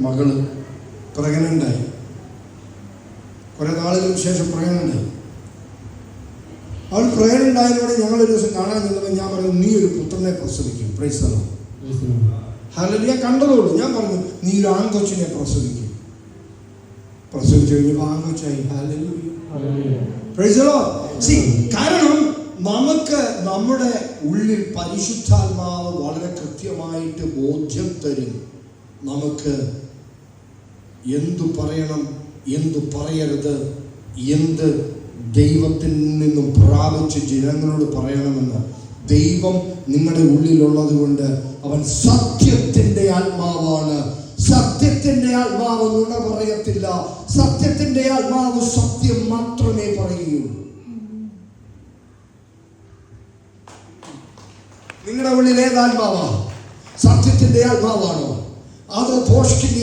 മകള് പ്രഗ്നൻ്റായി. കുറെ നാളുകൾക്ക് ശേഷം പ്രഗ്നൻ്റായി. അവൾ പ്രഗ്നൻ്റായതോടെ ഞങ്ങളൊരു ദിവസം കാണാൻ ചെന്നപ്പോൾ ഞാൻ പറഞ്ഞു, നീ ഒരു പുത്രനെ പ്രസവിക്കും. Praise the Lord. ഹല്ലേലൂയ. കണ്ടതോളൂ. ഞാൻ പറഞ്ഞു, നീ ഒരു ആൺകൊച്ചിനെ പ്രസവിക്കും. പ്രസവിച്ചു കഴിഞ്ഞപ്പോൾ ആൺകൊച്ചായി. ഹല്ലേലൂയ. Praise the Lord. കാരണം നമുക്ക് നമ്മുടെ ഉള്ളിൽ പരിശുദ്ധാത്മാവ് വളരെ കൃത്യമായിട്ട് ബോധ്യം തരും. നമുക്ക് എന്തു പറയണം, എന്തു പറയരുത്, എന്ത് ദൈവത്തിൽ നിന്നും പ്രാപിച്ച് ജനങ്ങളോട് പറയണമെന്ന്. ദൈവം നിങ്ങളുടെ ഉള്ളിലുള്ളത് കൊണ്ട് അവൻ സത്യത്തിൻ്റെ ആത്മാവാണ്. സത്യത്തിൻ്റെ ആത്മാവ് നുണ പറയത്തില്ല. സത്യത്തിൻ്റെ ആത്മാവ് സത്യം മാത്രമേ പറയുകയുള്ളൂ. നിങ്ങളുടെ ഉള്ളിൽ ഏതാത്മാവാ? സത്യത്തിൻ്റെ ആത്മാവാണോ അതോ ഭോഷ്കിന്റെ